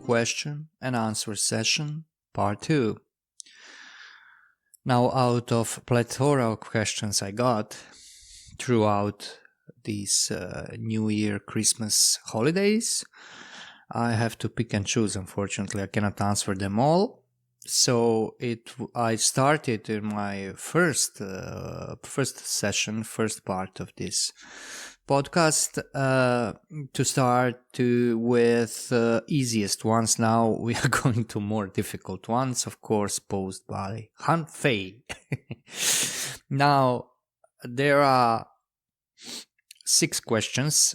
question and answer session, part 2. Now, out of plethora of questions I got throughout these New Year, Christmas holidays, I have to pick and choose. Unfortunately, I cannot answer them all. So I started in my first session, first part of this podcast, to start with easiest ones. Now we are going to more difficult ones, of course, posed by Han Fei. Now, there are 6 questions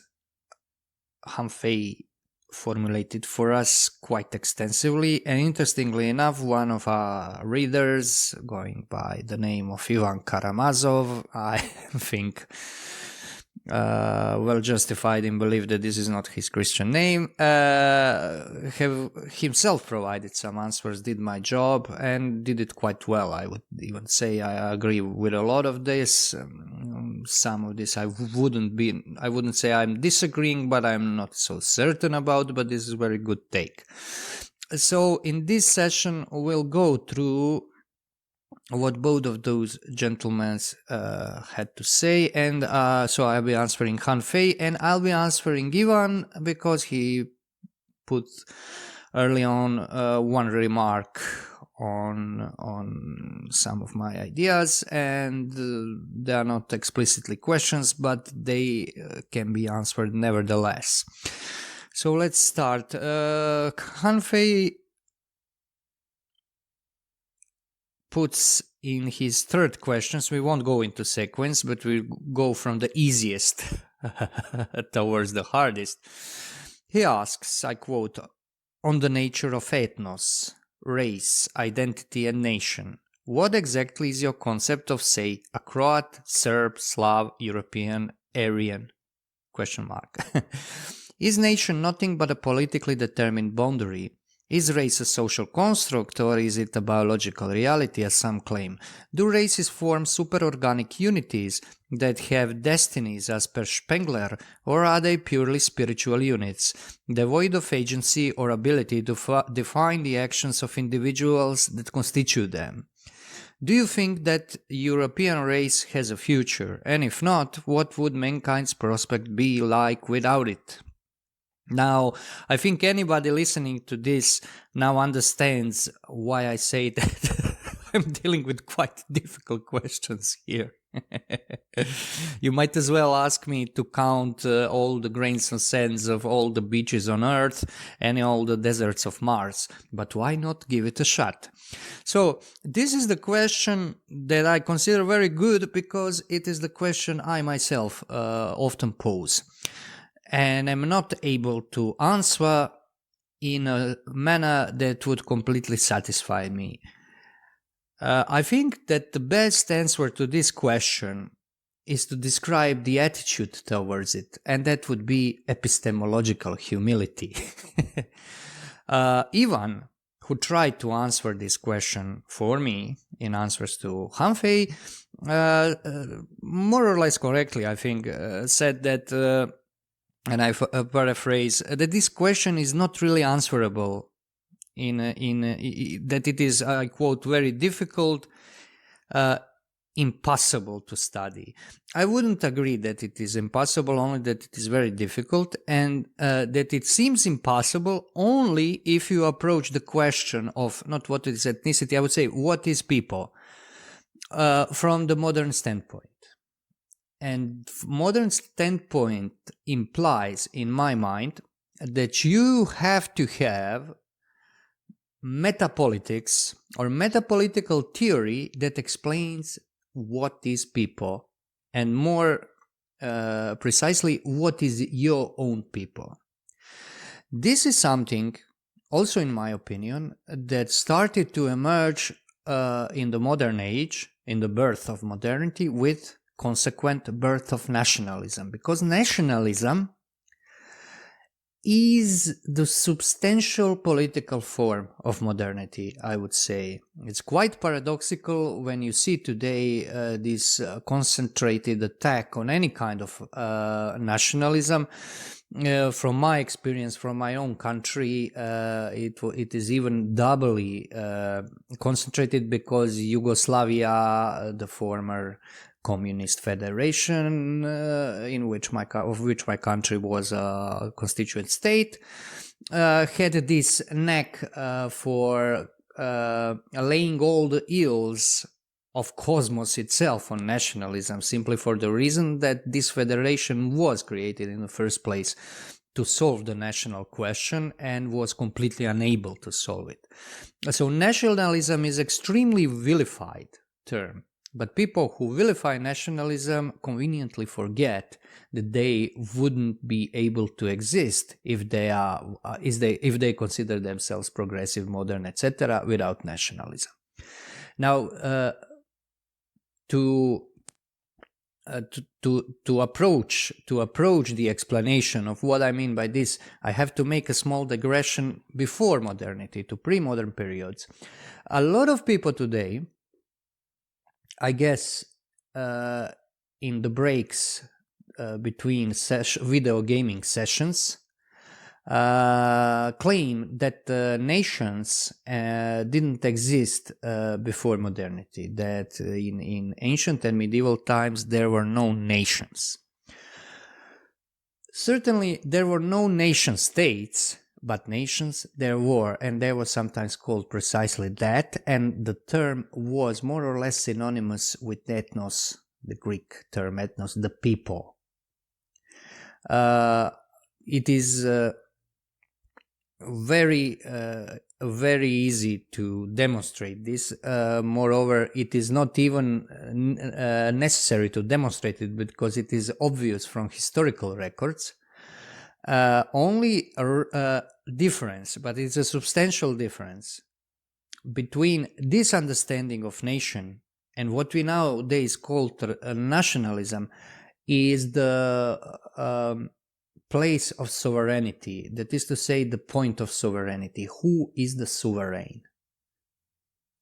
Han Fei formulated for us quite extensively, and interestingly enough, one of our readers, going by the name of Ivan Karamazov, I think well justified in belief that this is not his Christian name, have himself provided some answers, did my job, and did it quite well. I would even say I agree with a lot of this. Some of this I wouldn't say I'm disagreeing, but I'm not so certain about, but this is a very good take. So in this session we'll go through what both of those gentlemen had to say, and so I'll be answering Han Fei, and I'll be answering Ivan because he put early on one remark on some of my ideas, and they are not explicitly questions, but they can be answered nevertheless. So let's start. Han Fei puts in his third questions, we won't go into sequence, but we'll go from the easiest towards the hardest. He asks, I quote, on the nature of ethnos, race, identity and nation. What exactly is your concept of, say, a Croat, Serb, Slav, European, Aryan? Question mark. Is nation nothing but a politically determined boundary? Is race a social construct, or is it a biological reality, as some claim? Do races form superorganic unities that have destinies as per Spengler, or are they purely spiritual units, devoid of agency or ability to define the actions of individuals that constitute them? Do you think that European race has a future, and if not, what would mankind's prospect be like without it? Now, I think anybody listening to this now understands why I say that I'm dealing with quite difficult questions here. You might as well ask me to count all the grains of sands of all the beaches on Earth and all the deserts of Mars, but why not give it a shot? So, this is the question that I consider very good because it is the question I myself often pose. And I'm not able to answer in a manner that would completely satisfy me. I think that the best answer to this question is to describe the attitude towards it, and that would be epistemological humility. Ivan, who tried to answer this question for me in answers to Han Fei, more or less correctly, I think, said that and I paraphrase, that this question is not really answerable that it is, I quote, very difficult, impossible to study. I wouldn't agree that it is impossible, only that it is very difficult, and that it seems impossible only if you approach the question of not what is ethnicity, I would say what is people, from the modern standpoint. And modern standpoint implies, in my mind, that you have to have metapolitics or metapolitical theory that explains what is people, and more precisely, what is your own people. This is something, also in my opinion, that started to emerge in the modern age, in the birth of modernity, with consequent birth of nationalism, because nationalism is the substantial political form of modernity, I would say. It's quite paradoxical when you see today this concentrated attack on any kind of nationalism. From my experience, from my own country, it is even doubly concentrated because Yugoslavia, the former communist federation, of which my country was a constituent state, had this knack for laying all the ills of cosmos itself on nationalism, simply for the reason that this federation was created in the first place to solve the national question and was completely unable to solve it. So nationalism is extremely vilified term. But people who vilify nationalism conveniently forget that they wouldn't be able to exist if they consider themselves progressive, modern, etc., without nationalism. Now, to approach the explanation of what I mean by this, I have to make a small digression before modernity to pre-modern periods. A lot of people today, I guess, in the breaks between video gaming sessions, claim that nations didn't exist before modernity, that in ancient and medieval times there were no nations. Certainly there were no nation states, but nations there were, and they were sometimes called precisely that, and the term was more or less synonymous with ethnos, the Greek term ethnos, the people. It is very easy to demonstrate this. Moreover, it is not even necessary to demonstrate it because it is obvious from historical records. Only a difference, but it's a substantial difference, between this understanding of nation and what we nowadays call nationalism is the place of sovereignty, that is to say, the point of sovereignty. Who is the sovereign?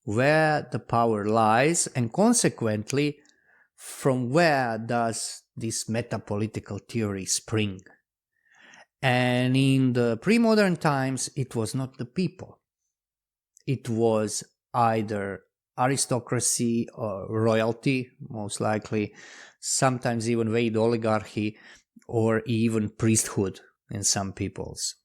Where the power lies, and consequently, from where does this meta-political theory spring? And in the pre-modern times, it was not the people. It was either aristocracy or royalty, most likely, sometimes even vague oligarchy, or even priesthood in some peoples,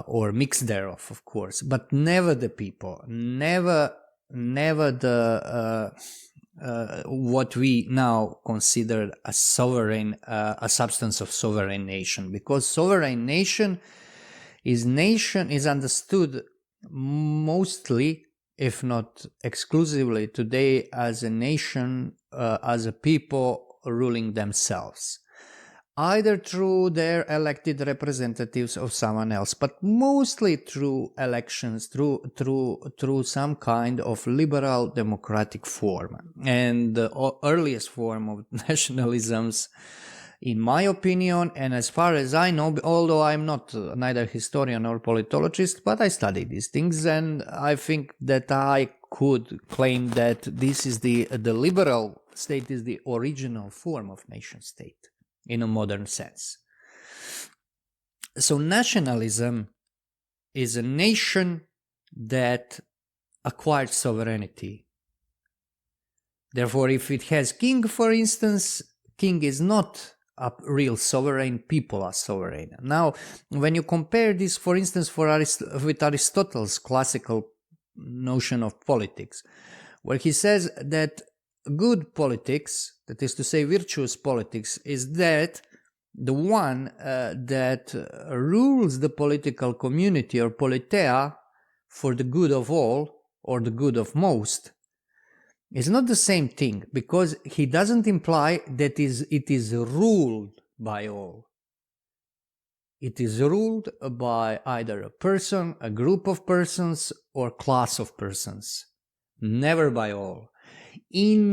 or mix thereof, of course, but never the people, never the what we now consider a sovereign, a substance of sovereign nation, because sovereign nation is understood mostly, if not exclusively today, as a nation, as a people ruling themselves, either through their elected representatives or someone else, but mostly through elections, through some kind of liberal democratic form. And the earliest form of nationalisms, in my opinion, and as far as I know, although I'm not neither historian nor politologist, but I study these things, and I think that I could claim that this is the liberal state is the original form of nation state in a modern sense. So nationalism is a nation that acquired sovereignty. Therefore, if it has king, for instance, king is not a real sovereign, people are sovereign. Now, when you compare this, for instance, with Aristotle's classical notion of politics, where he says that good politics, that is to say virtuous politics, is that the one that rules the political community or politeia for the good of all or the good of most, is not the same thing, because he doesn't imply that it is ruled by all. It is ruled by either a person, a group of persons, or class of persons, never by all. In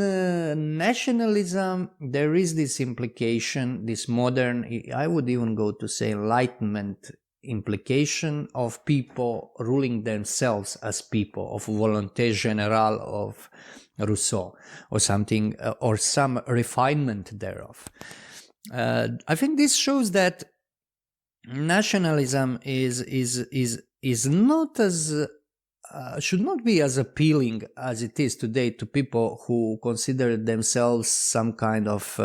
nationalism, there is this implication, this modern, I would even go to say Enlightenment implication of people ruling themselves as people, of volonté générale of Rousseau, or something, or some refinement thereof. I think this shows that nationalism is not as should not be as appealing as it is today to people who consider themselves some kind of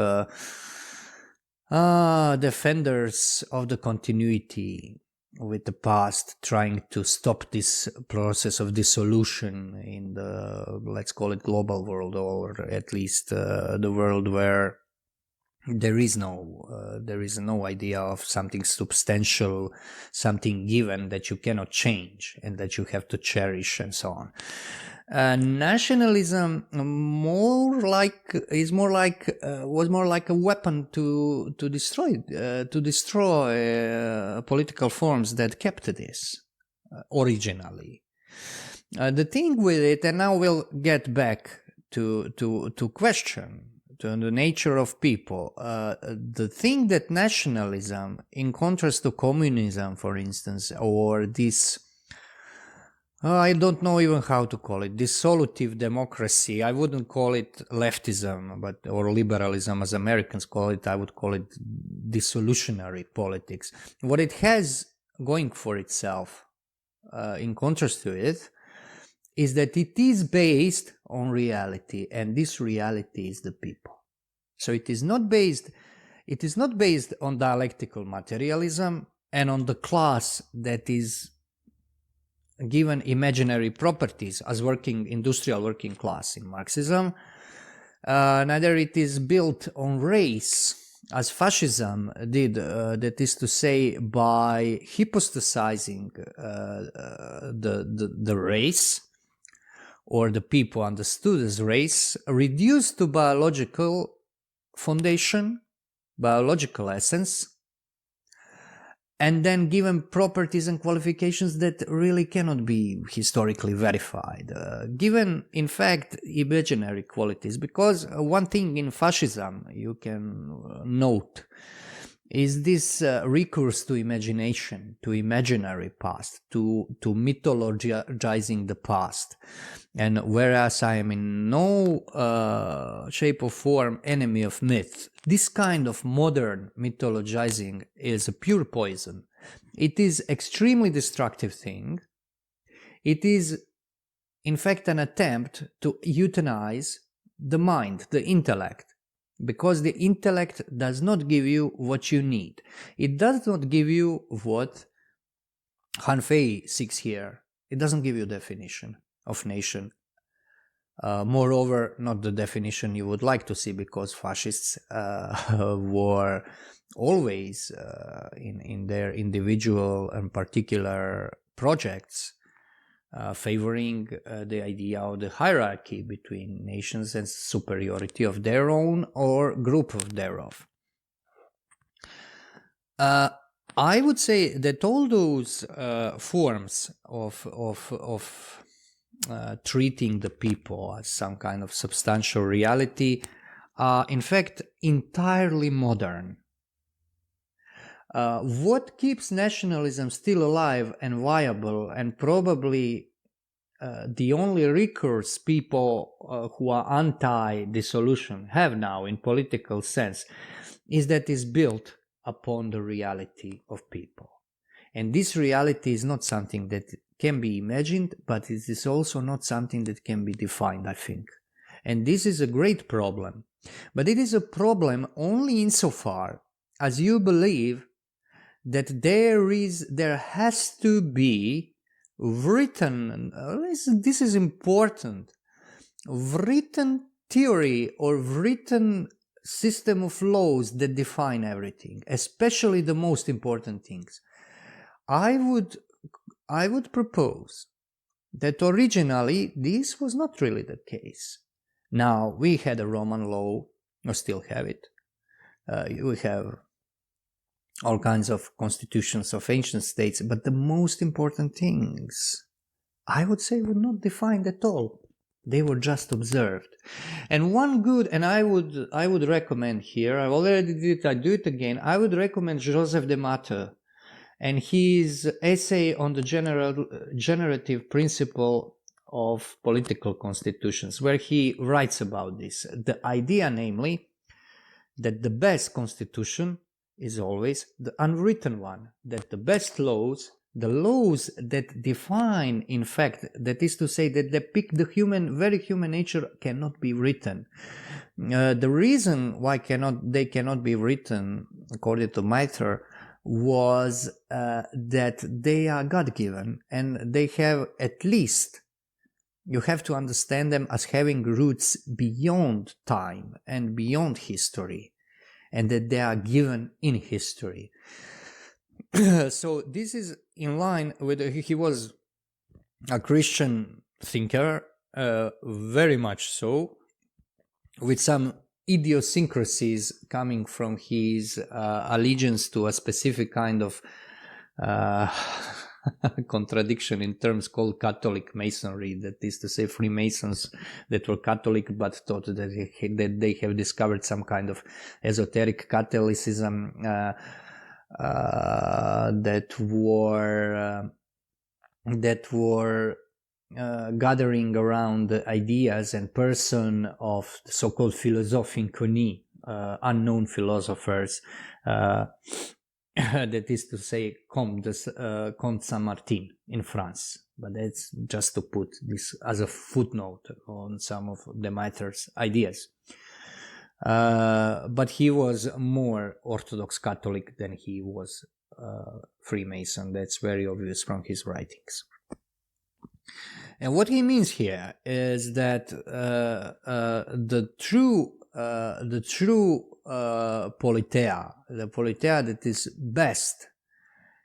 defenders of the continuity with the past, trying to stop this process of dissolution in the, let's call it, global world, or at least the world where there is no idea of something substantial, something given that you cannot change and that you have to cherish, and so on. Nationalism was more like a weapon to destroy political forms that kept this originally. The thing with it, and now we'll get back to question to the nature of people. The thing that nationalism, in contrast to communism, for instance, or this, I don't know even how to call it, dissolutive democracy. I wouldn't call it leftism, or liberalism as Americans call it. I would call it dissolutionary politics. What it has going for itself, in contrast to it, is that it is based on reality, and this reality is the people. So it is not based on dialectical materialism and on the class that is given imaginary properties as industrial working class in Marxism. Neither it is built on race, as fascism did, that is to say, by hypostasizing the race, or the people understood as race, reduced to biological foundation, biological essence, and then given properties and qualifications that really cannot be historically verified. Given, in fact, imaginary qualities, because one thing in fascism you can note is this recourse to imagination, to imaginary past, to mythologizing the past. And whereas I am in no shape or form enemy of myth, this kind of modern mythologizing is a pure poison. It is extremely destructive thing. It is, in fact, an attempt to euthanize the mind, the intellect. Because the intellect does not give you what you need. It does not give you what Han Fei seeks here. It doesn't give you definition of nation. Moreover, not the definition you would like to see, because fascists were always in their individual and particular projects favoring the idea of the hierarchy between nations and superiority of their own or group of thereof. I would say that all those forms of treating the people as some kind of substantial reality are in fact entirely modern. What keeps nationalism still alive and viable, and probably the only recourse people who are anti-dissolution have now in political sense, is that is built upon the reality of people. And this reality is not something that can be imagined, but it is also not something that can be defined, I think. And this is a great problem. But it is a problem only insofar as you believe that there has to be written, this is important, written theory or written system of laws that define everything, especially the most important things. I would propose that originally this was not really the case. Now, we had a Roman law, or still have it. We have all kinds of constitutions of ancient states, but the most important things, I would say, were not defined at all. They were just observed. And one good, and I would recommend here, I already did it, I do it again, I would recommend Joseph de Matter and his essay on the generative principle of political constitutions, where he writes about this. The idea, namely, that the best constitution is always the unwritten one, that the best laws, the laws that define, in fact, that is to say, that depict the very human nature, cannot be written. The reason why they cannot be written, according to Mitre, was that they are God-given, and they have, at least, you have to understand them as having roots beyond time and beyond history, and that they are given in history. So this is in line with, he was a Christian thinker, very much so, with some idiosyncrasies coming from his allegiance to a specific kind of contradiction in terms called Catholic Masonry, that is to say Freemasons that were Catholic but thought that they have discovered some kind of esoteric Catholicism that were gathering around the ideas and person of the so-called philosophes inconnus, unknown philosophers, that is to say Comte Saint-Martin in France. But that's just to put this as a footnote on some of the Mitre's ideas. But he was more Orthodox Catholic than he was Freemason. That's very obvious from his writings. And what he means here is that the true politeia, the politeia that is best,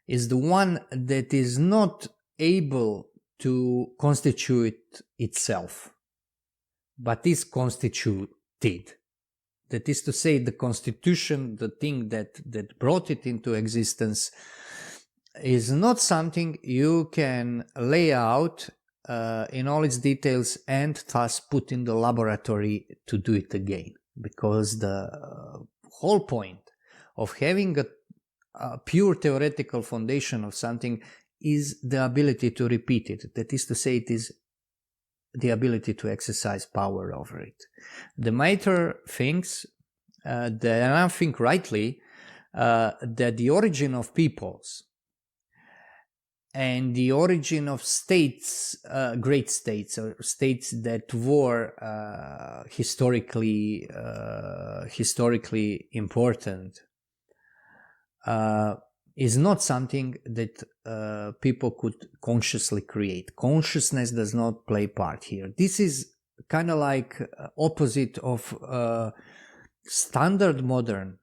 is the one that is not able to constitute itself, but is constituted. That is to say, the constitution, the thing that brought it into existence, is not something you can lay out in all its details and thus put in the laboratory to do it again. Because the whole point of having a pure theoretical foundation of something is the ability to repeat it. That is to say, it is the ability to exercise power over it. The Mitre thinks, and I think rightly, that the origin of peoples and the origin of states, great states, or states that were historically important, is not something that people could consciously create. Consciousness does not play part here. This is kind of like opposite of standard modern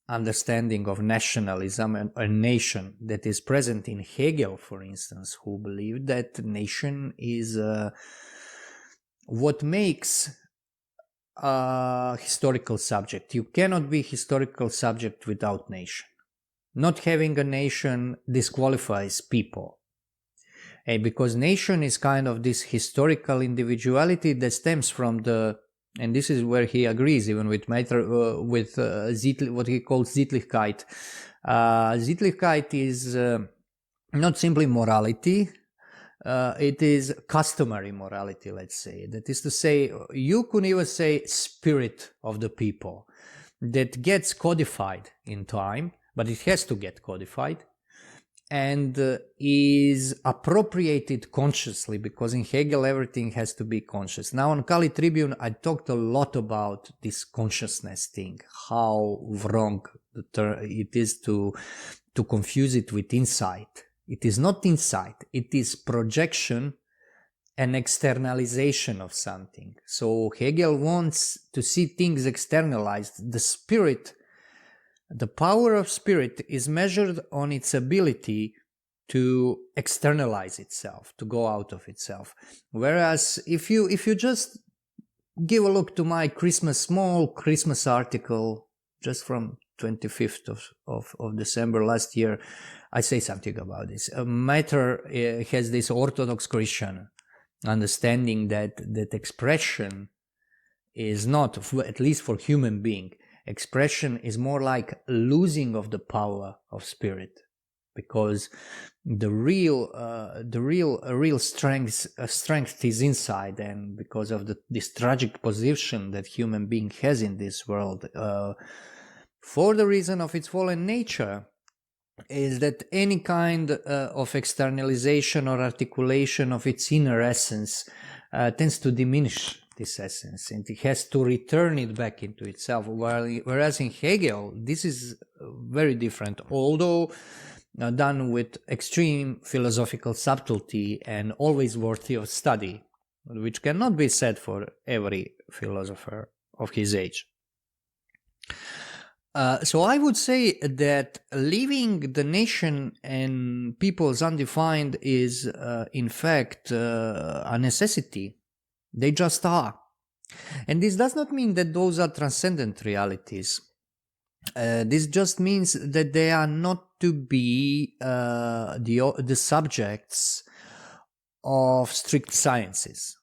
understanding of nationalism and a nation that is present in Hegel, for instance, who believed that nation is what makes a historical subject. You cannot be historical subject without nation. Not having a nation disqualifies people. And because nation is kind of this historical individuality that stems from the, and this is where he agrees even with Mitre, with what he calls Sittlichkeit. Sittlichkeit is not simply morality, it is customary morality, let's say. That is to say, you could even say spirit of the people that gets codified in time, but it has to get codified, and is appropriated consciously, because in Hegel everything has to be conscious. Now on Kali Tribune I talked a lot about this consciousness thing, how wrong it is to confuse it with insight. It is not insight, it is projection and externalization of something. So Hegel wants to see things externalized. The spirit, the power of spirit is measured on its ability to externalize itself, to go out of itself. Whereas if you just give a look to my small Christmas article just from 25th of December last year, I say something about this. Mitre has this Orthodox Christian understanding that expression is not, at least for human being, expression is more like losing of the power of spirit. because the real strength is inside, and because of this tragic position that human being has in this world, for the reason of its fallen nature, is that any kind of externalization or articulation of its inner essence tends to diminish this essence, and it has to return it back into itself. Whereas in Hegel, this is very different, although done with extreme philosophical subtlety and always worthy of study, which cannot be said for every philosopher of his age. So I would say that leaving the nation and peoples undefined is, in fact, a necessity. They just are. And this does not mean that those are transcendent realities. This just means that they are not to be the subjects of strict sciences.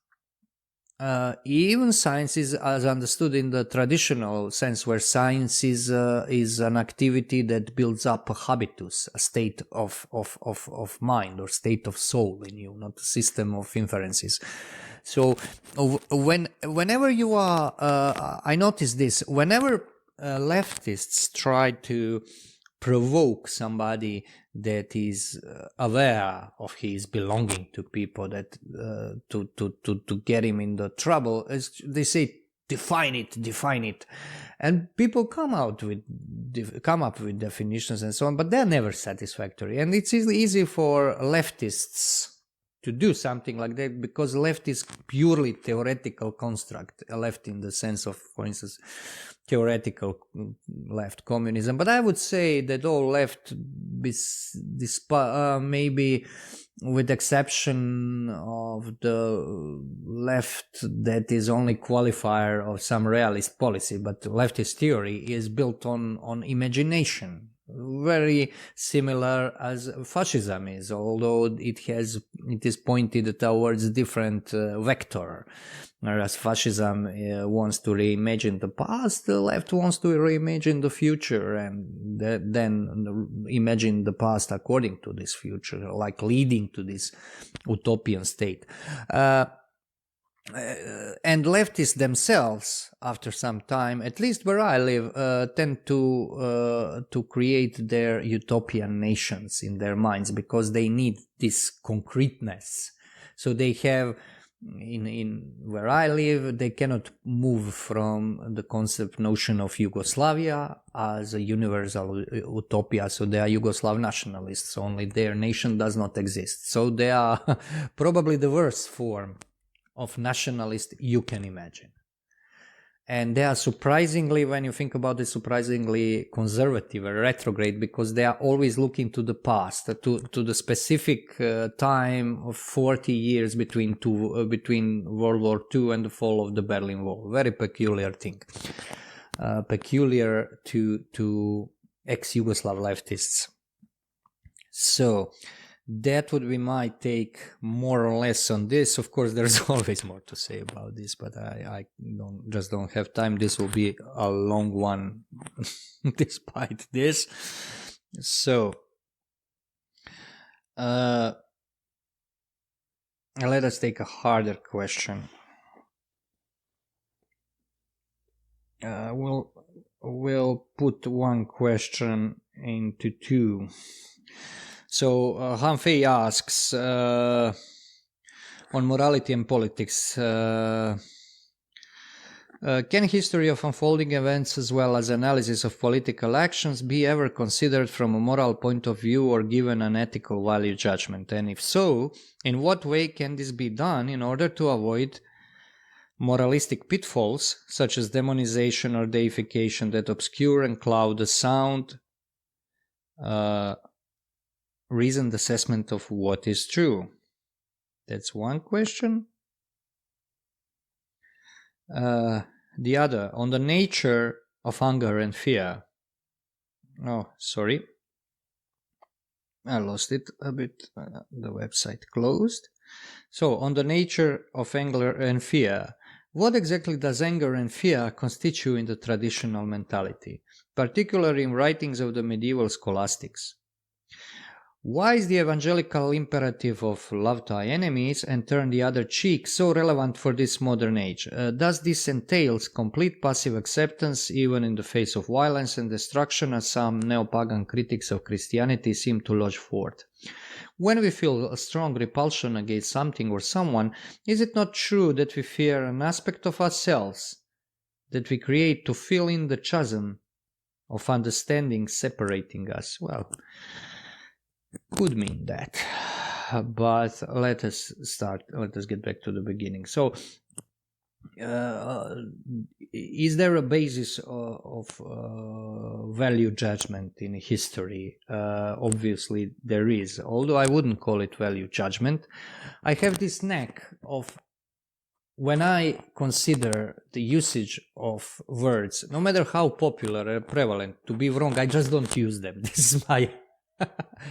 Even science is as understood in the traditional sense, where science is an activity that builds up a habitus, a state of mind or state of soul in you, not a system of inferences. So whenever you are, I notice this, whenever leftists try to provoke somebody that is aware of his belonging to people, that to get him in the trouble, as they say, define it, and people come up with definitions and so on, but they're never satisfactory. And it's easy for leftists to do something like that, because left is purely theoretical construct, left in the sense of, for instance, theoretical left communism. But I would say that all left, maybe with exception of the left that is only qualifier of some realist policy, but leftist theory is built on imagination, very similar as fascism is, although it is pointed towards different vector. Whereas fascism wants to reimagine the past, the left wants to reimagine the future, and then imagine the past according to this future, like leading to this utopian state. And leftists themselves, after some time, at least where I live, tend to create their utopian nations in their minds, because they need this concreteness. So they have, in where I live, they cannot move from the concept notion of Yugoslavia as a universal utopia. So they are Yugoslav nationalists, only their nation does not exist. So they are probably the worst form of nationalist you can imagine. And they are surprisingly, when you think about it, surprisingly conservative or retrograde, because they are always looking to the past, to the specific time of 40 years between World War II and the fall of the Berlin Wall. Very peculiar thing. Peculiar to ex-Yugoslav leftists. So that would be my take, more or less, on this. Of course, there's always more to say about this, but I don't have time. This will be a long one, despite this. So, let us take a harder question. We'll put one question into two. So Han Fei asks, on morality and politics, can history of unfolding events as well as analysis of political actions be ever considered from a moral point of view or given an ethical value judgment? And if so, in what way can this be done in order to avoid moralistic pitfalls such as demonization or deification that obscure and cloud the sound, reasoned assessment of what is true? That's one question. The other, on the nature of anger and fear. Oh, sorry. I lost it a bit. The website closed. So, on the nature of anger and fear. What exactly does anger and fear constitute in the traditional mentality, particularly in writings of the medieval scholastics? Why is the evangelical imperative of love thy enemies and turn the other cheek so relevant for this modern age? Does this entail complete passive acceptance even in the face of violence and destruction, as some neo-pagan critics of Christianity seem to lodge forth? When we feel a strong repulsion against something or someone, is it not true that we fear an aspect of ourselves that we create to fill in the chasm of understanding separating us? Well, could mean that, but let us get back to the beginning. So is there a basis of value judgment in history? Obviously there is, although I wouldn't call it value judgment. I have this knack of, when I consider the usage of words, no matter how popular or prevalent, to be wrong, I just don't use them. This is my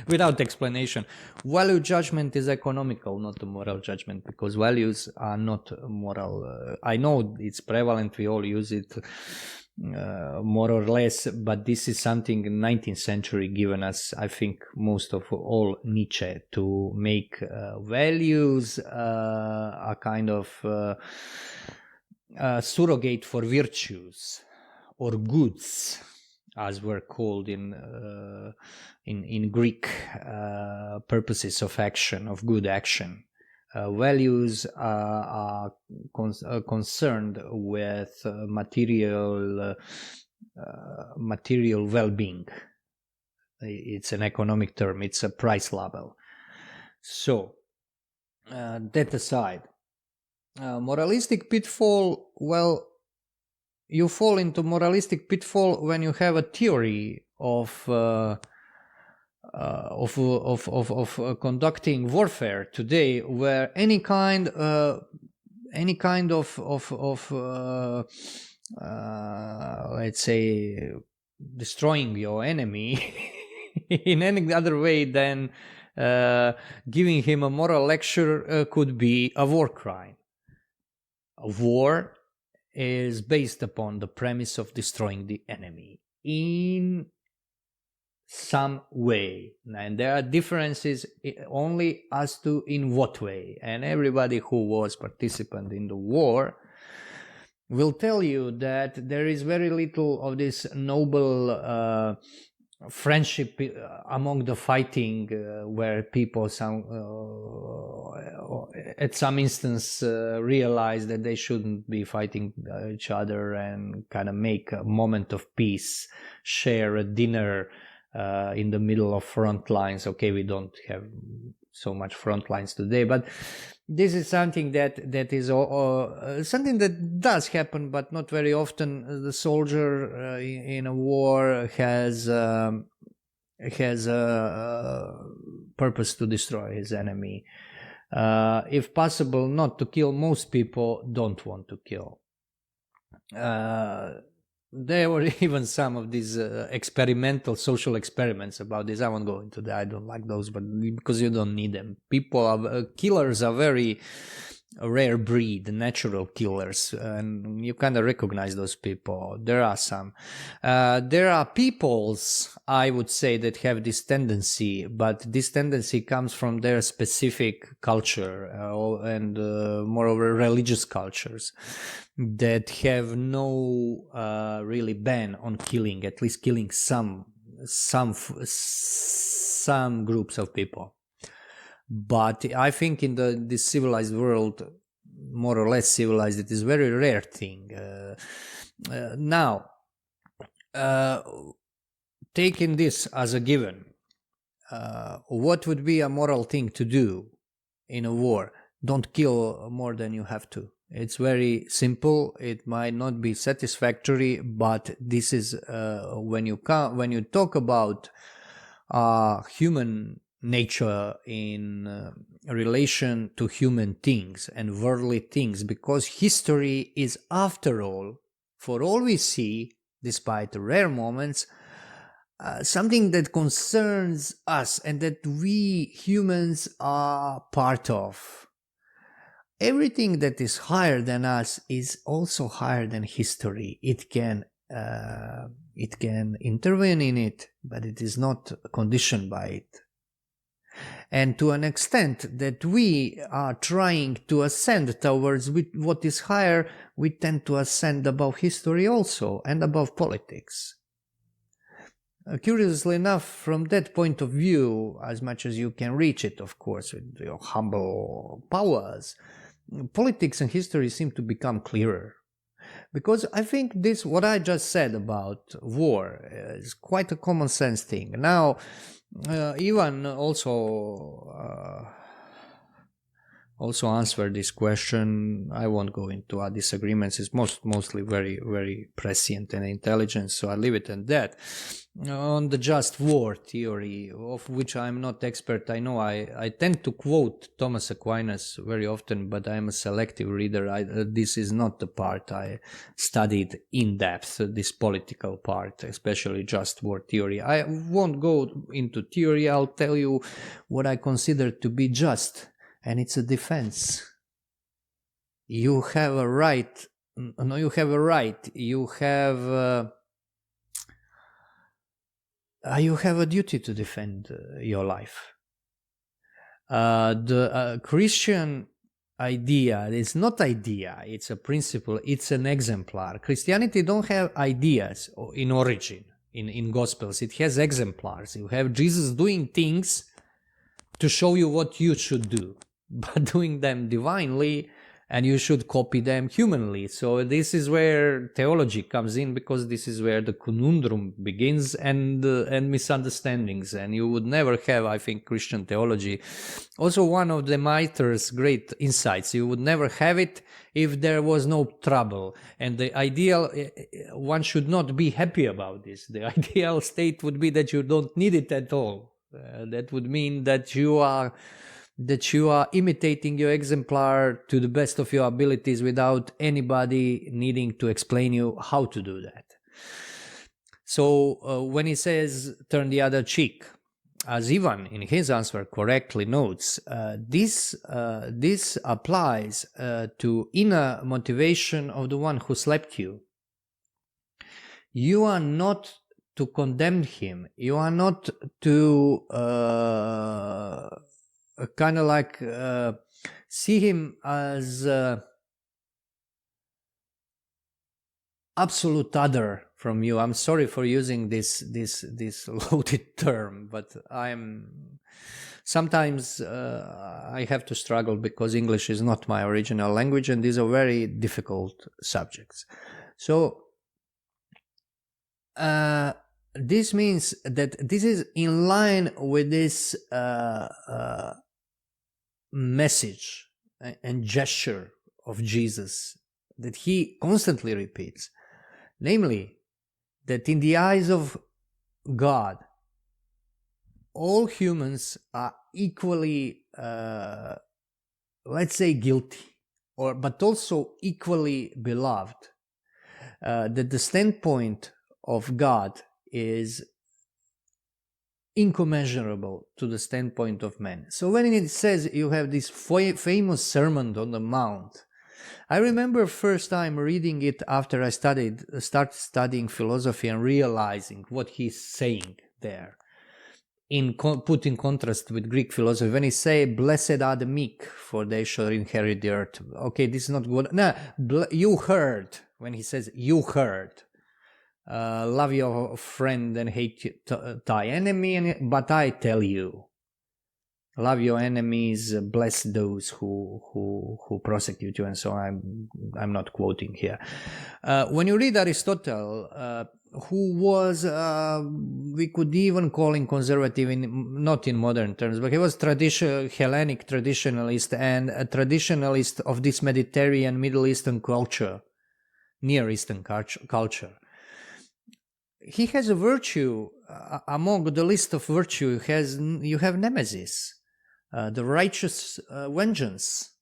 without explanation. Value judgment is economical, not a moral judgment, because values are not moral. I know it's prevalent, we all use it more or less, but this is something 19th century given us, I think, most of all Nietzsche, to make values a kind of surrogate for virtues or goods, as were called in Greek purposes of action, of good action. Values are concerned with material well-being. It's an economic term. It's a price label. So that aside, moralistic pitfall. Well, you fall into moralistic pitfall when you have a theory of conducting warfare today, where any kind of let's say destroying your enemy in any other way than giving him a moral lecture could be a war crime. A war is based upon the premise of destroying the enemy in some way, and there are differences only as to in what way, and everybody who was participant in the war will tell you that there is very little of this noble friendship among the fighting, where people at some instance realize that they shouldn't be fighting each other and kind of make a moment of peace, share a dinner in the middle of front lines. Okay, we don't have so much front lines today, but this is something that is something that does happen, but not very often. The soldier in a war has a purpose to destroy his enemy. If possible, not to kill. Most people don't want to kill. There were even some of these experimental social experiments about this. I won't go into that. I don't like those, but because you don't need them. Killers are very rare breed, natural killers, and you kind of recognize those people. There are some. There are peoples, I would say, that have this tendency, but this tendency comes from their specific culture and moreover religious cultures that have no really ban on killing, at least killing some groups of people. But I think in this civilized world, more or less civilized, it is a very rare thing. Now, taking this as a given, what would be a moral thing to do in a war? Don't kill more than you have to. It's very simple. It might not be satisfactory, but this is when you talk about human nature in relation to human things and worldly things, because history is, after all, for all we see, despite rare moments, something that concerns us and that we humans are part of. Everything that is higher than us is also higher than history. It can intervene in it, but it is not conditioned by it. And to an extent that we are trying to ascend towards what is higher, we tend to ascend above history also and above politics. Curiously enough, from that point of view, as much as you can reach it, of course, with your humble powers, politics and history seem to become clearer. Because I think this, what I just said about war, is quite a common sense thing. Now, Ivan also answered this question. I won't go into our disagreements. It's mostly very, very prescient and intelligent, so I'll leave it at that. On the just war theory, of which I'm not expert, I know I tend to quote Thomas Aquinas very often, but I'm a selective reader. This is not the part I studied in depth, this political part, especially just war theory. I won't go into theory. I'll tell you what I consider to be just. And it's a defense. You have a right. No, you have a right. You have a duty to defend your life. The Christian idea is not idea. It's a principle. It's an exemplar. Christianity don't have ideas in origin. In Gospels, it has exemplars. You have Jesus doing things to show you what you should do, but doing them divinely, and you should copy them humanly. So this is where theology comes in, because this is where the conundrum begins and misunderstandings. And you would never have, I think, Christian theology. Also, one of the Mitre great insights, you would never have it if there was no trouble. And the ideal, one should not be happy about this. The ideal state would be that you don't need it at all. That would mean that you are imitating your exemplar to the best of your abilities without anybody needing to explain you how to do that. So when he says turn the other cheek, as Ivan in his answer correctly notes, this applies to inner motivation of the one who slapped you. You are not to condemn him. You are not to kind of like see him as absolute other from you. I'm sorry for using this loaded term, but sometimes I have to struggle because English is not my original language, and these are very difficult subjects. So this means that this is in line with this message and gesture of Jesus that he constantly repeats, namely that in the eyes of God, all humans are equally, let's say, guilty, but also equally beloved. That the standpoint of God is incommensurable to the standpoint of man. So when it says you have this famous Sermon on the Mount, I remember first time reading it after I started studying philosophy and realizing what he's saying there, put in contrast with Greek philosophy. When he say, "Blessed are the meek, for they shall inherit the earth." Okay, this is not good. No, you heard. When he says, "You heard." Love your friend and hate thy enemy, but I tell you, love your enemies, bless those who prosecute you, and so I'm not quoting here. When you read Aristotle, who was we could even call him conservative, not in modern terms, but he was Hellenic traditionalist and a traditionalist of this Mediterranean, Middle Eastern culture, Near Eastern culture. He has a virtue among the list of virtue. You have nemesis, the righteous vengeance,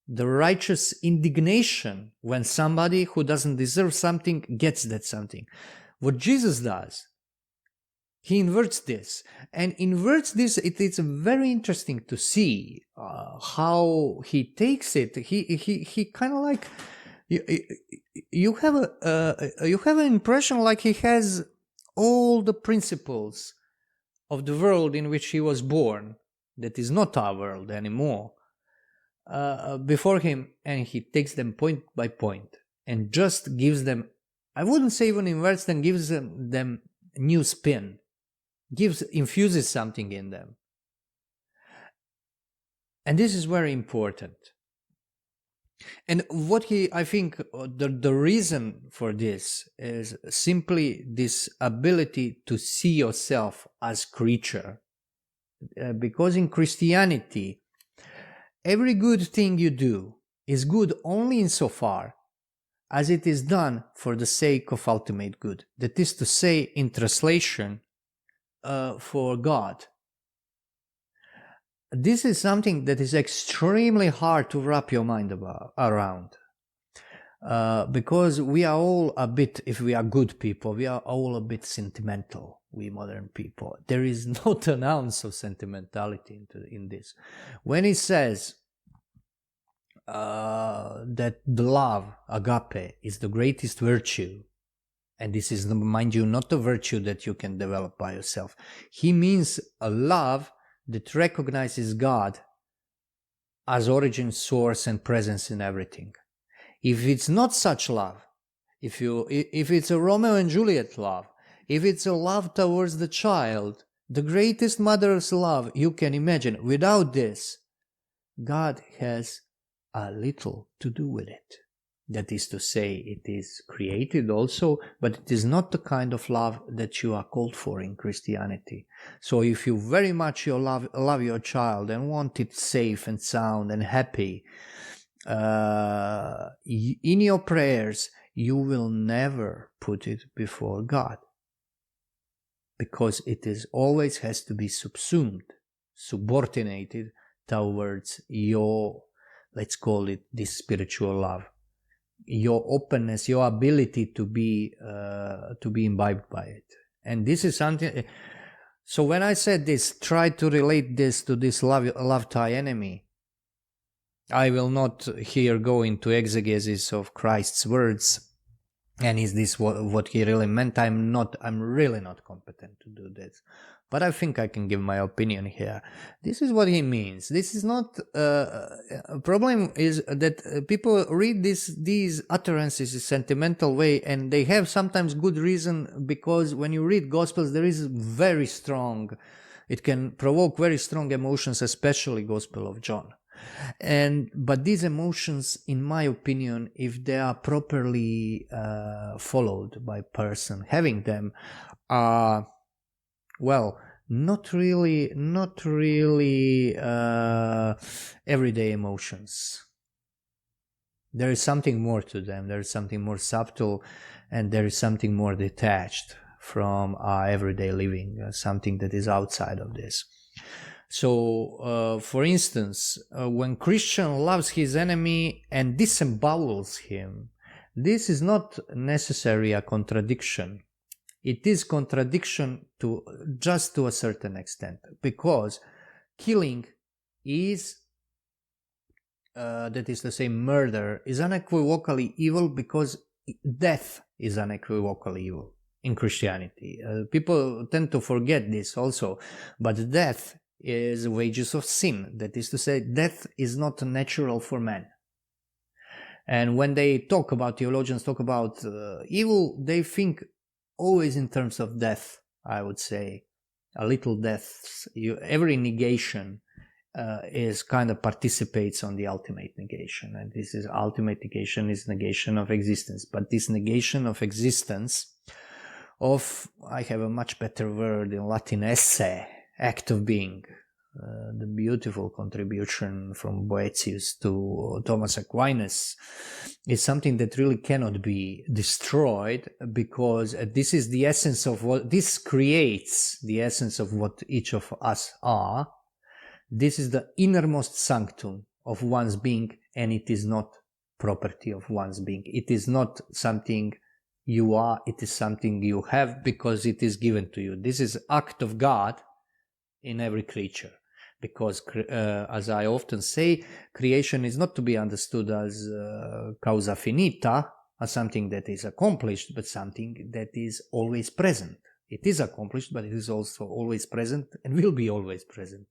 the righteous indignation when somebody who doesn't deserve something gets that something. What Jesus does, he inverts this, and it's very interesting to see how he takes it. He kind of like. You have an impression like he has all the principles of the world in which he was born that is not our world anymore, before him, and he takes them point by point and just gives them, I wouldn't say even inverts them, gives them new spin, infuses something in them. And this is very important. And I think the reason for this is simply this ability to see yourself as creature. Because in Christianity, every good thing you do is good only insofar as it is done for the sake of ultimate good. That is to say, in translation, for God. This is something that is extremely hard to wrap your mind around. Because we are all a bit, if we are good people, we are all a bit sentimental, we modern people. There is not an ounce of sentimentality in this. When he says that the love, agape, is the greatest virtue, and this is, mind you, not a virtue that you can develop by yourself, he means a love that recognizes God as origin, source, and presence in everything. If it's not such love, if it's a Romeo and Juliet love, if it's a love towards the child, the greatest mother's love you can imagine, without this, God has a little to do with it. That is to say, it is created also, but it is not the kind of love that you are called for in Christianity. So if you very much love your child and want it safe and sound and happy, in your prayers, you will never put it before God. Because it is always has to be subsumed, subordinated towards your, let's call it this spiritual love. Your openness, your ability to be imbibed by it. And this is something. So when I said this, try to relate this to this love thy enemy. I will not here go into exegesis of Christ's words, and is this what he really meant? I'm really not competent to do this. But I think I can give my opinion here. This is what he means. This is not a problem. Is that people read these utterances in a sentimental way, and they have sometimes good reason, because when you read Gospels, there is very strong. It can provoke very strong emotions, especially Gospel of John. But these emotions, in my opinion, if they are properly followed by person having them, are, well, not really everyday emotions. There is something more to them. There is something more subtle, and there is something more detached from our everyday living, something that is outside of this. So, for instance, when Christian loves his enemy and disembowels him, this is not necessarily a contradiction. It is contradiction to a certain extent, because killing is, that is to say, murder is unequivocally evil, because death is unequivocally evil in Christianity. People tend to forget this also, but death is wages of sin. That is to say, death is not natural for man. And when theologians talk about evil, they think always in terms of death, I would say. A little death. Every negation is kind of participates on the ultimate negation. And this is ultimate negation is negation of existence. But this negation of existence I have a much better word in Latin, esse, act of being. The beautiful contribution from Boethius to Thomas Aquinas is something that really cannot be destroyed, because this is the essence of this creates the essence of what each of us are. This is the innermost sanctum of one's being, and it is not property of one's being. It is not something you are, it is something you have because it is given to you. This is act of God in every creature. Because, as I often say, creation is not to be understood as causa finita, as something that is accomplished, but something that is always present. It is accomplished, but it is also always present and will be always present.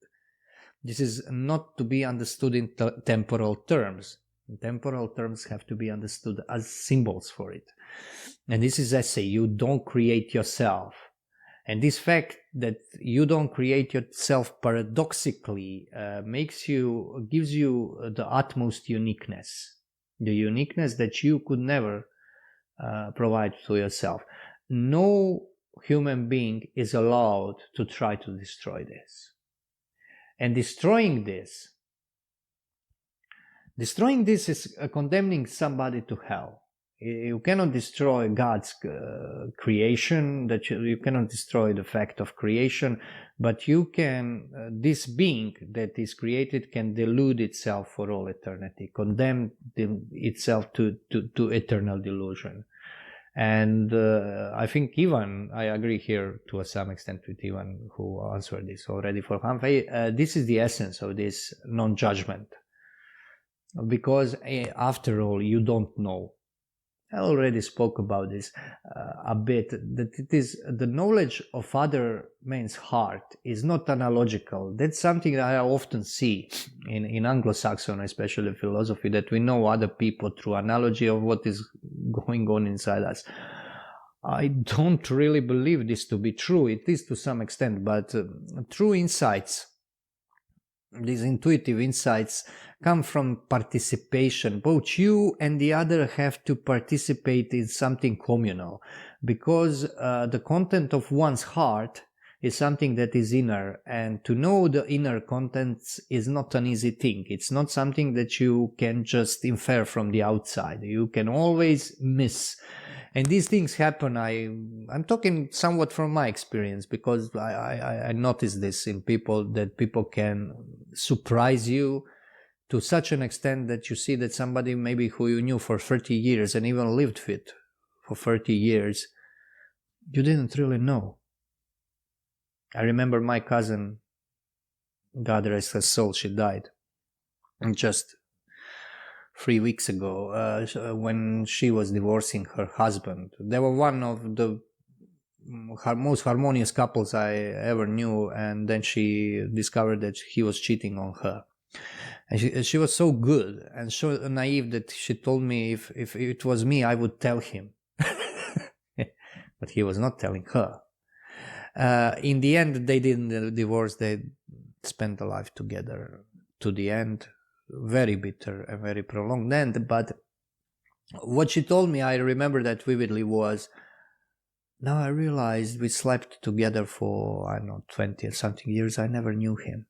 This is not to be understood in temporal terms. Temporal terms have to be understood as symbols for it. And this is essay. You don't create yourself. And this fact that you don't create yourself paradoxically gives you the utmost uniqueness. The uniqueness that you could never provide to yourself. No human being is allowed to try to destroy this. And destroying this is condemning somebody to hell. You cannot destroy God's creation, that you cannot destroy the fact of creation, but you can, this being that is created can delude itself for all eternity, condemn itself to eternal delusion. And I think I agree here to some extent with Ivan, who answered this already for Han Fei. This is the essence of this non-judgment. Because after all, you don't know. I already spoke about this a bit, that it is the knowledge of other man's heart is not analogical. That's something that I often see in Anglo-Saxon, especially philosophy, that we know other people through analogy of what is going on inside us. I don't really believe this to be true. It is to some extent, but true insights, these intuitive insights, come from participation. Both you and the other have to participate in something communal, because the content of one's heart is something that is inner, and to know the inner contents is not an easy thing. It's not something that you can just infer from the outside. You can always miss. And these things happen. I'm talking somewhat from my experience, because I noticed this in people, that people can surprise you to such an extent that you see that somebody maybe who you knew for 30 years and even lived with for 30 years, you didn't really know. I remember my cousin, God rest her soul, she died just 3 weeks ago, when she was divorcing her husband. They were one of the most harmonious couples I ever knew, and then she discovered that he was cheating on her. And she was so good and so naive that she told me if it was me, I would tell him. But he was not telling her. In the end, they didn't divorce. They spent a life together to the end. Very bitter and very prolonged end. But what she told me, I remember that vividly, was, now I realized we slept together for, I don't know, 20 or something years. I never knew him.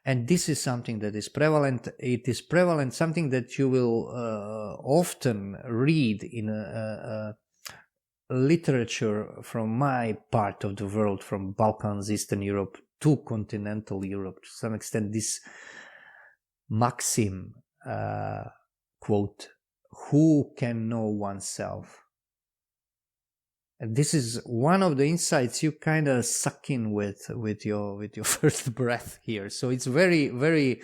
And this is something that is prevalent. It is prevalent, something that you will often read in literature from my part of the world, from Balkans, Eastern Europe to continental Europe. To some extent, this maxim, quote, who can know oneself? And this is one of the insights you kind of suck in with your first breath here. So it's very, very,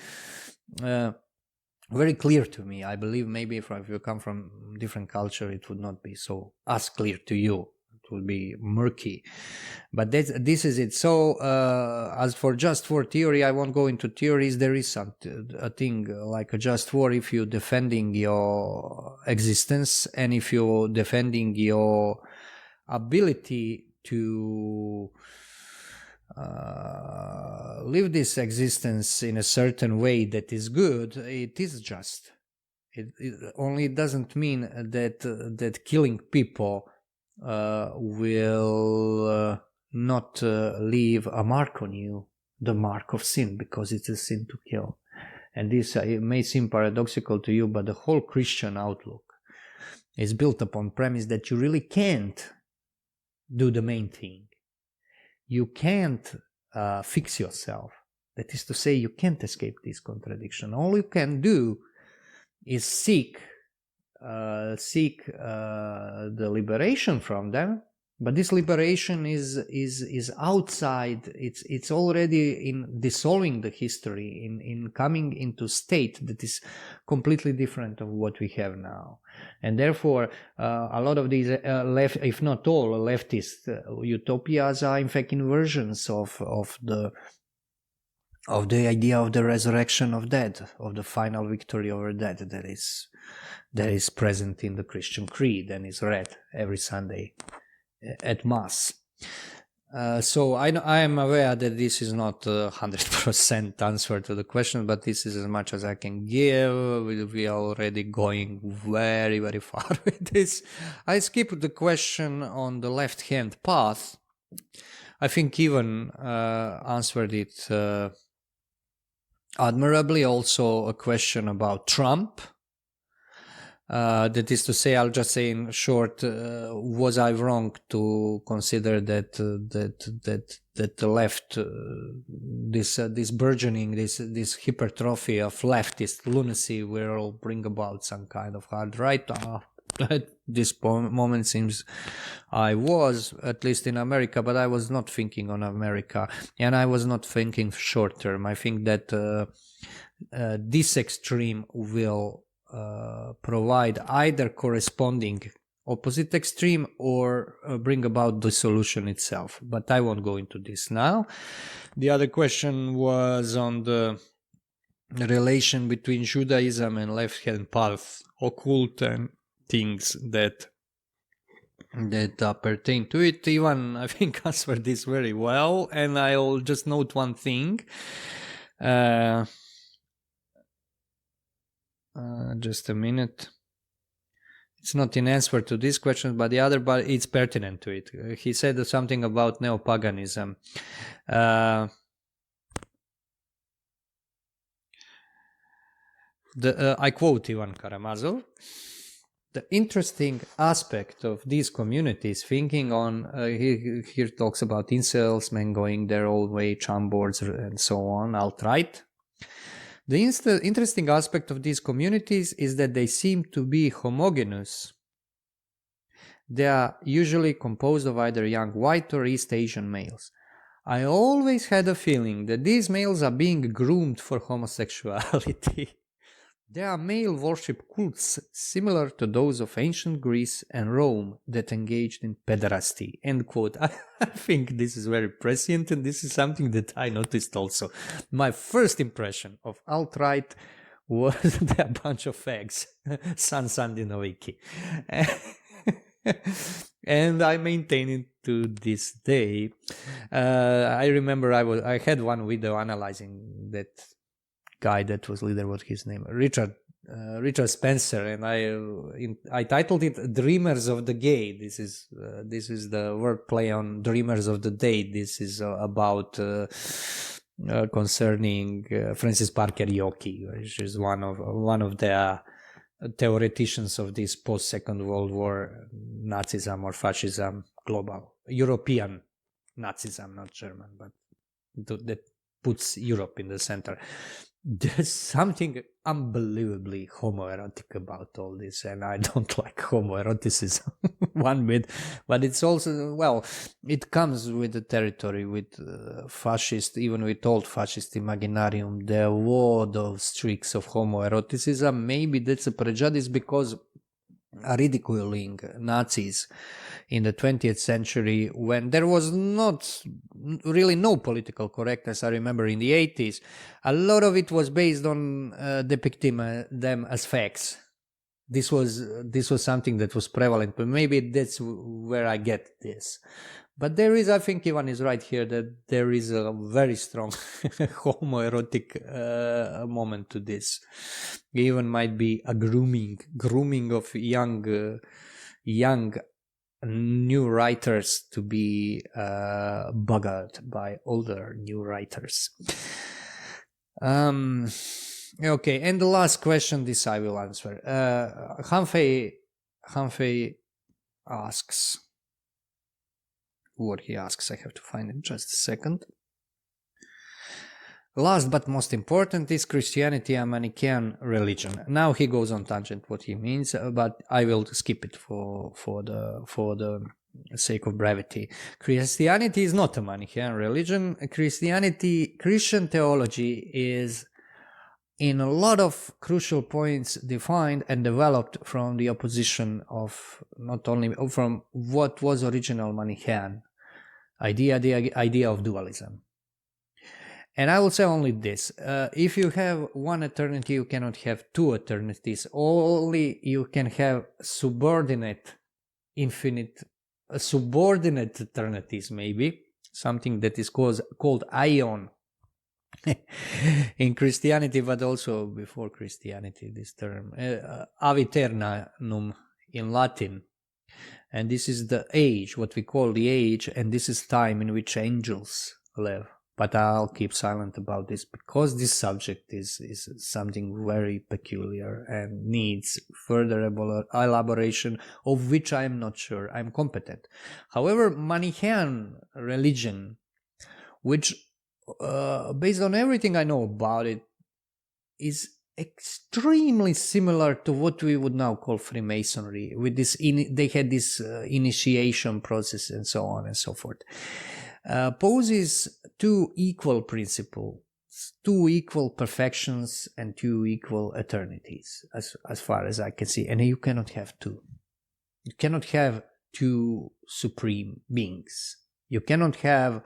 very clear to me. I believe maybe if you come from different culture, it would not be so as clear to you. It will be murky. But this is it. So as for just war theory, I won't go into theories. There is a thing like a just war if you're defending your existence, and if you're defending your ability to live this existence in a certain way that is good, it is just. It only doesn't mean that killing people will not leave a mark on you, the mark of sin, because it's a sin to kill. And this it may seem paradoxical to you, but the whole Christian outlook is built upon premise that you really can't do the main thing. You can't fix yourself. That is to say, you can't escape this contradiction. All you can do is seek the liberation from them. But this liberation is outside. It's already in dissolving the history, in coming into state that is completely different of what we have now. And therefore, a lot of these left, if not all, leftist utopias are in fact inversions of of the idea of the resurrection of dead, of the final victory over death that is present in the Christian creed and is read every Sunday at Mass. So I am aware that this is not a 100% answer to the question, but this is as much as I can give. We are already going very, very far with this. I skipped the question on the left-hand path. I think Ivan answered it admirably. Also a question about Trump. That is to say, I'll just say in short, was I wrong to consider that the left, this burgeoning, this hypertrophy of leftist lunacy will bring about some kind of hard right? At this moment seems I was, at least in America, but I was not thinking on America, and I was not thinking short term. I think that this extreme will provide either corresponding opposite extreme or bring about the solution itself. But I won't go into this now. The other question was on the relation between Judaism and left-hand path, occult and things that pertain to it. Ivan, I think, answered this very well, and I'll just note one thing. Just a minute. It's not in answer to this question, but it's pertinent to it. He said something about neo-paganism. I quote Ivan Karamazov. The interesting aspect of these communities, thinking on, here talks about incels, men going their own way, chumboards, and so on, alt-right. The interesting aspect of these communities is that they seem to be homogeneous. They are usually composed of either young white or East Asian males. I always had a feeling that these males are being groomed for homosexuality. There are male worship cults similar to those of ancient Greece and Rome that engaged in pederasty. End quote. I think this is very prescient, and this is something that I noticed also. My first impression of alt-right was they're a bunch of fags. San Sandinoviki. And I maintain it to this day. I remember I had one video analyzing that guy that was leader, what's his name, Richard Spencer, and I titled it "Dreamers of the Gay." This is the wordplay on "Dreamers of the Day." This is about concerning Francis Parker Yockey, which is one of the theoreticians of this post-Second World War Nazism or fascism, global European Nazism, not German, but that puts Europe in the center. There's something unbelievably homoerotic about all this, and I don't like homoeroticism one bit, but it's also, well, it comes with the territory, with fascist, even with old fascist imaginarium, there were those streaks of homoeroticism. Maybe that's a prejudice because ridiculing Nazis in the 20th century, when there was not really no political correctness. I remember in the 80s, a lot of it was based on depicting them as facts. This was something that was prevalent, but maybe that's where I get this. But there is, I think Ivan is right here, that there is a very strong homoerotic moment to this. Even might be a grooming of young new writers to be buggered by older new writers. Okay, and the last question, this I will answer. Han Fei asks what he asks. I have to find it just a second. Last but most important is Christianity and Manichean religion. Now he goes on tangent what he means, but I will skip it for the sake of brevity. Christianity is not a Manichean religion. Christian theology is in a lot of crucial points defined and developed from the opposition of not only from what was original Manichean idea, the idea of dualism. And I will say only this. If you have one eternity, you cannot have two eternities. Only you can have subordinate eternities, maybe. Something that is called aion in Christianity, but also before Christianity, this term. Aviternum in Latin. And this is the age, what we call the age, and this is time in which angels live. But I'll keep silent about this because this subject is something very peculiar and needs further elaboration, of which I am not sure I'm competent. However, Manichean religion, which, based on everything I know about it, is extremely similar to what we would now call Freemasonry. With this, they had this initiation process and so on and so forth. Poses two equal principles, two equal perfections, and two equal eternities, as far as I can see. And you cannot have two. You cannot have two supreme beings. You cannot have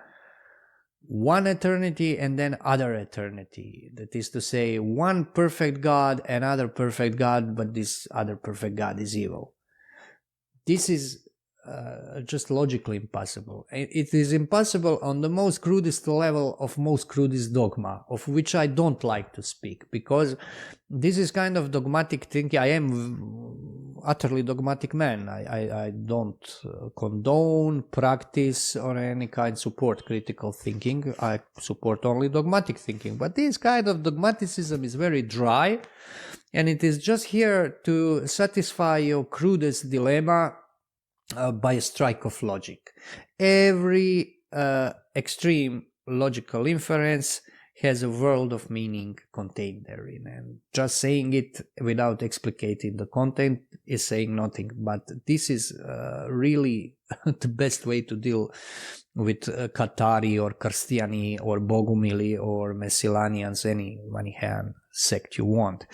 one eternity and then other eternity. That is to say, one perfect God and other perfect God, but this other perfect God is evil. This is just logically impossible. It is impossible on the most crudest level of most crudest dogma, of which I don't like to speak, because this is kind of dogmatic thinking. I am utterly dogmatic man. I don't condone, practice, or any kind support critical thinking. I support only dogmatic thinking. But this kind of dogmaticism is very dry, and it is just here to satisfy your crudest dilemma by a strike of logic. Every extreme logical inference has a world of meaning contained therein, and just saying it without explicating the content is saying nothing. But this is really the best way to deal with Katari or Kristiyani or Bogumili or Messilanians, any Manichean sect you want.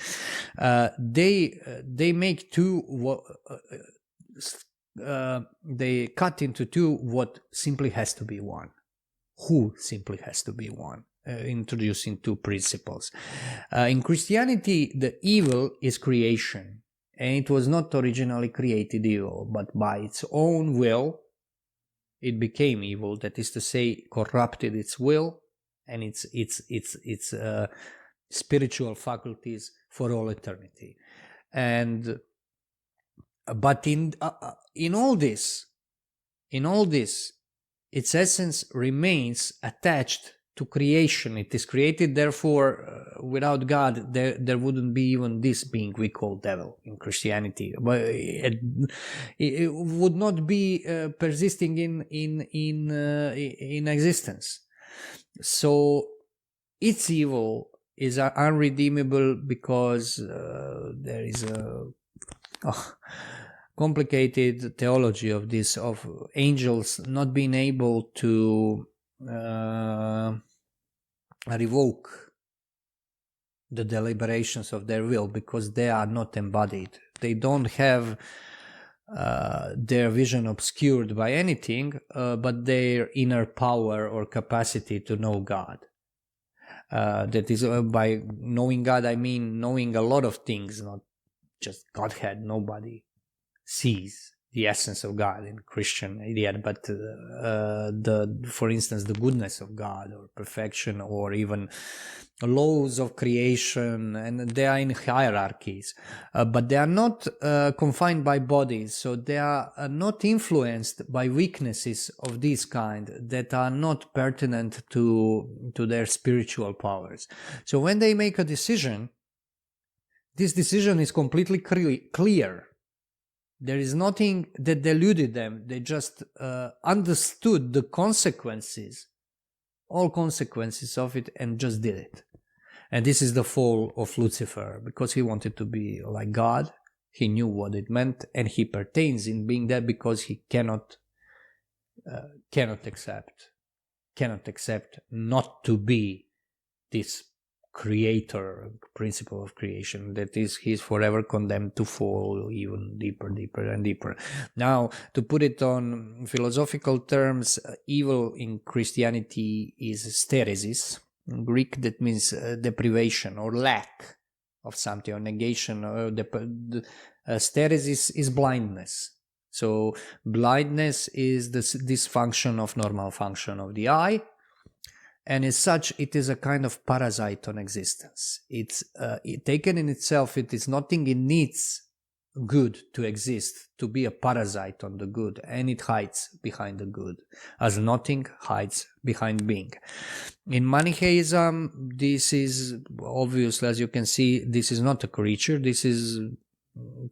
They make two. They cut into two what simply has to be one. Who simply has to be one, introducing two principles. In Christianity, the evil is creation, and it was not originally created evil, but by its own will, it became evil. That is to say, corrupted its will and its spiritual faculties for all eternity. And but in all this, its essence remains attached to creation. It is created, therefore, without God, there wouldn't be even this being we call devil in Christianity. But it would not be persisting in existence. So its evil is unredeemable because there is a complicated theology of this, of angels not being able to revoke the deliberations of their will because they are not embodied. They don't have their vision obscured by anything, but their inner power or capacity to know God. That is, by knowing God, I mean knowing a lot of things, not just Godhead. Nobody sees the essence of God in Christian idea, but for instance, the goodness of God or perfection or even laws of creation, and they are in hierarchies, but they are not confined by bodies, so they are not influenced by weaknesses of this kind that are not pertinent to their spiritual powers. So when they make a decision, this decision is completely clear. There is nothing that deluded them. They just understood the consequences, all consequences of it, and just did it. And this is the fall of Lucifer, because he wanted to be like God. He knew what it meant, and he pertains in being that because he cannot accept not to be this creator, principle of creation. That is, he's forever condemned to fall even deeper and deeper. Now, to put it on philosophical terms, evil in Christianity is steresis, In Greek, that means deprivation or lack of something, or negation. Or steresis is blindness. So blindness is the dysfunction of normal function of the eye, and as such, it is a kind of parasite on existence. It's taken in itself, it is nothing. It needs good to exist, to be a parasite on the good, and it hides behind the good, as nothing hides behind being. In Manicheanism, this is obviously, as you can see, this is not a creature, this is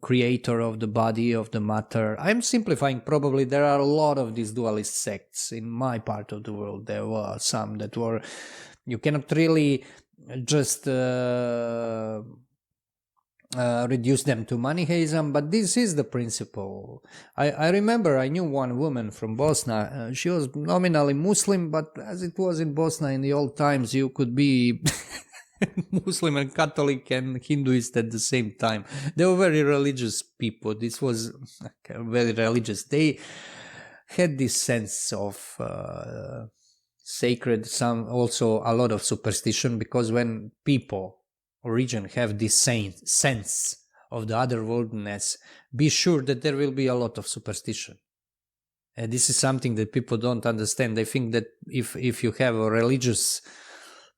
creator of the body, of the matter. I'm simplifying, probably. There are a lot of these dualist sects in my part of the world. There were some that were, you cannot really just reduce them to Manichaeism, but this is the principle. I remember I knew one woman from Bosnia. She was nominally Muslim, but as it was in Bosnia in the old times, you could be Muslim and Catholic and Hinduist at the same time. They were very religious people. This was very religious. They had this sense of sacred, some also a lot of superstition, because when people or region have this sense of the otherworldliness, be sure that there will be a lot of superstition. And this is something that people don't understand. They think that if you have a religious,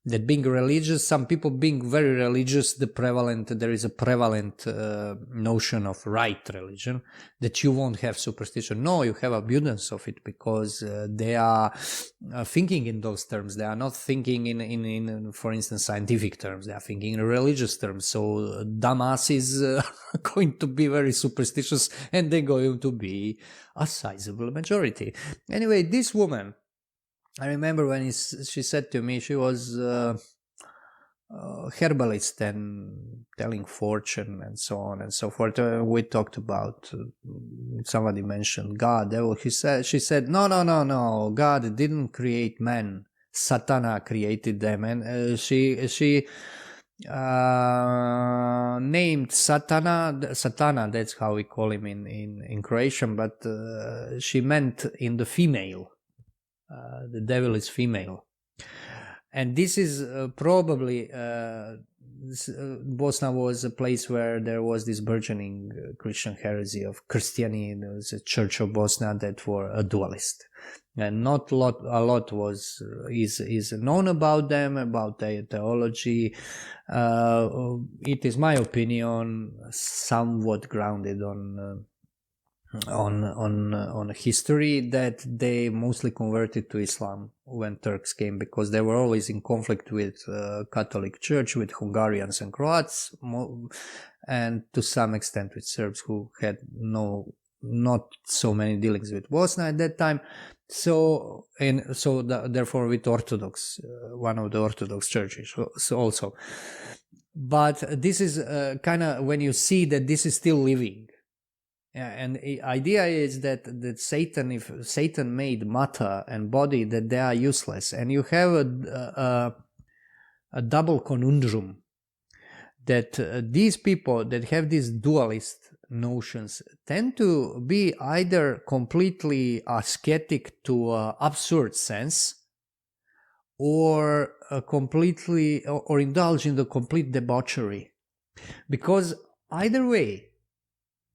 that being religious, some people being very religious, there is a prevalent notion of right religion, that you won't have superstition. No, you have abundance of it, because they are thinking in those terms. They are not thinking in for instance, scientific terms. They are thinking in religious terms. So dumbass is going to be very superstitious, and they're going to be a sizable majority. Anyway, this woman, I remember when she said to me, she was herbalist and telling fortune and so on and so forth. We talked about, somebody mentioned God, devil. She said, no, God didn't create man. Satana created them. And she named Satana, that's how we call him in Croatian, but she meant in the female. The devil is female. And this is probably Bosnia was a place where there was this burgeoning Christian heresy of Christianity. There was a church of Bosnia that were a dualist, and a lot is known about them, about their theology. It is my opinion, somewhat grounded on history, that they mostly converted to Islam when Turks came, because they were always in conflict with Catholic Church, with Hungarians and Croats, and to some extent with Serbs, who had not so many dealings with Bosnia at that time. Therefore with Orthodox, one of the Orthodox churches also. But this is kind of when you see that this is still living. Yeah, and the idea is that Satan, if Satan made matter and body, that they are useless, and you have a double conundrum, that these people that have these dualist notions tend to be either completely ascetic to an absurd sense, or completely or indulge in the complete debauchery, because either way,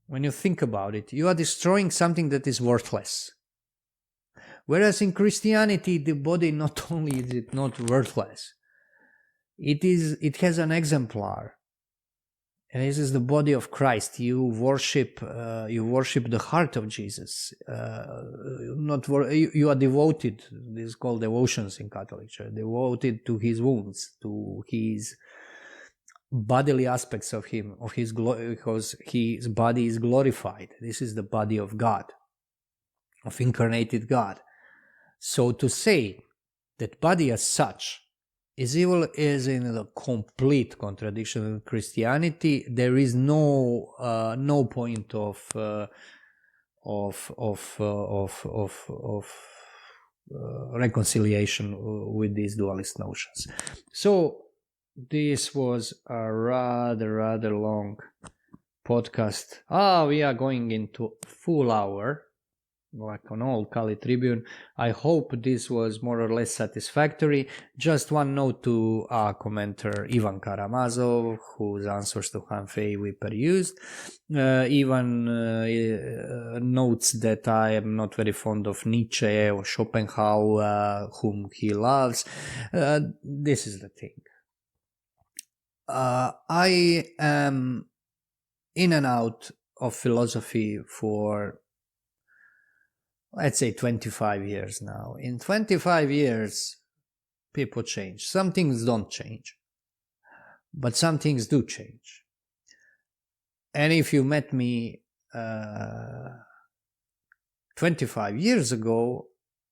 when you think about it, you are destroying something that is worthless. Whereas in Christianity, the body not only is it not worthless, it has an exemplar. And this is the body of Christ. You worship the heart of Jesus. You are devoted. This is called devotions in Catholic Church. Devoted to his wounds, to his bodily aspects of him, of his glory, because his body is glorified. This is the body of God, of incarnated God. So to say that body as such is evil is in a complete contradiction with Christianity. There is no point of reconciliation with these dualist notions. So this was a rather long podcast. We are going into full hour. like an old Kali Tribune. I hope this was more or less satisfactory. Just one note to our commenter Ivan Karamazov, whose answers to Han Fei we perused. Ivan notes that I am not very fond of Nietzsche or Schopenhauer, whom he loves. This is the thing. I am in and out of philosophy for, let's say, 25 years now. In 25 years, people change. Some things don't change, but some things do change. And if you met me 25 years ago,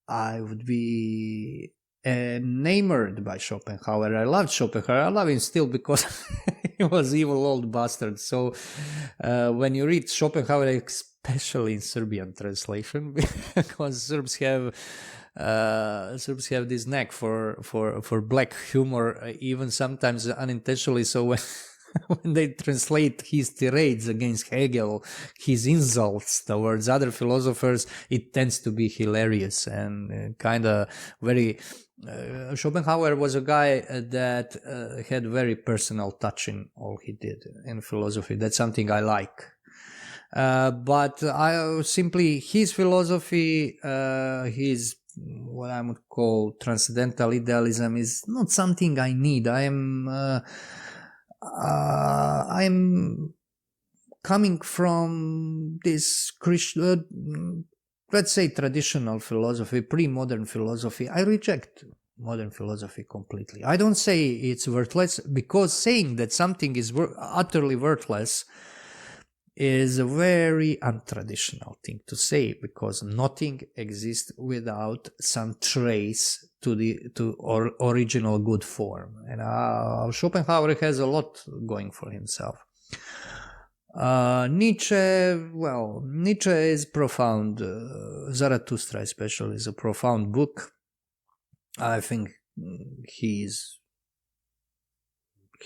I would be enamored by Schopenhauer. I loved Schopenhauer. I love him still because he was evil old bastard. So when you read Schopenhauer, especially in Serbian translation, because Serbs have this knack for black humor, even sometimes unintentionally. So when they translate his tirades against Hegel, his insults towards other philosophers, it tends to be hilarious and kind of very. Schopenhauer was a guy that had very personal touch in all he did in philosophy. That's something I like. But I simply, his philosophy, his what I would call transcendental idealism is not something I need. I'm coming from this Christian, let's say, traditional philosophy, pre-modern philosophy. I reject modern philosophy completely. I don't say it's worthless, because saying that something is utterly worthless is a very untraditional thing to say, because nothing exists without some trace to original good form. And Schopenhauer has a lot going for himself. Nietzsche is profound. Zarathustra especially is a profound book. I think he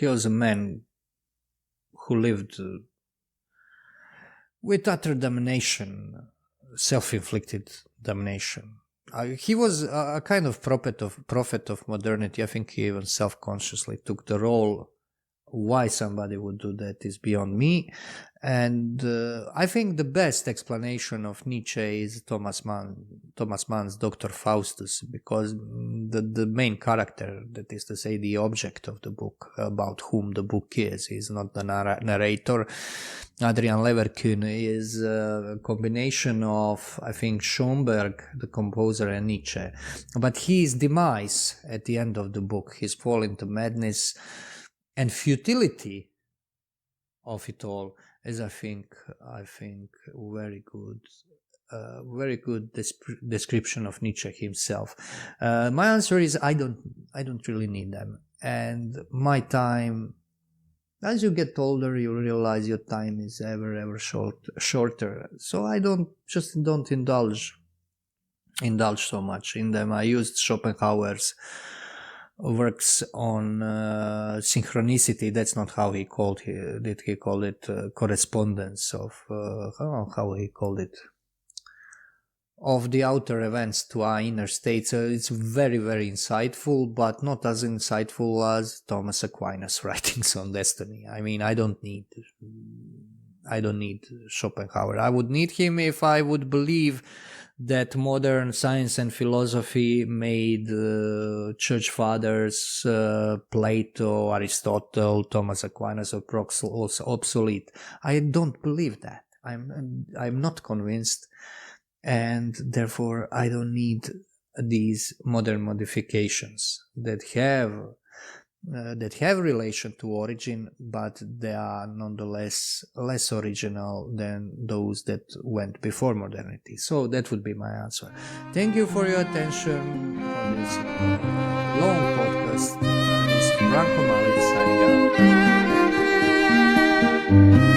was a man who lived with utter damnation, self-inflicted damnation. He was a kind of prophet of modernity. I think he even self-consciously took the role. Why somebody would do that is beyond me. And I think the best explanation of Nietzsche is Thomas Mann's Dr. Faustus, because the main character, that is to say the object of the book, about whom the book is not the narrator. Adrian Leverkühn is a combination of, I think, Schoenberg, the composer, and Nietzsche. But his demise at the end of the book, his fall into madness and futility of it all, is I think very good description of Nietzsche himself. My answer is I don't really need them, and my time, as you get older, you realize your time is ever shorter. So I don't indulge so much in them. I used Schopenhauer's works on synchronicity. That's not how he called it. Did he call it correspondence of how he called it, of the outer events to our inner states? It's very, very insightful, but not as insightful as Thomas Aquinas' writings on destiny. I mean, I don't need Schopenhauer. I would need him if I would believe that modern science and philosophy made church fathers, Plato, Aristotle, Thomas Aquinas, or also obsolete. I don't believe that. I'm not convinced, and therefore I don't need these modern modifications that have relation to origin, but they are nonetheless less original than those that went before modernity. So that would be my answer. Thank you for your attention for this long podcast. This is Branko Malic signing out.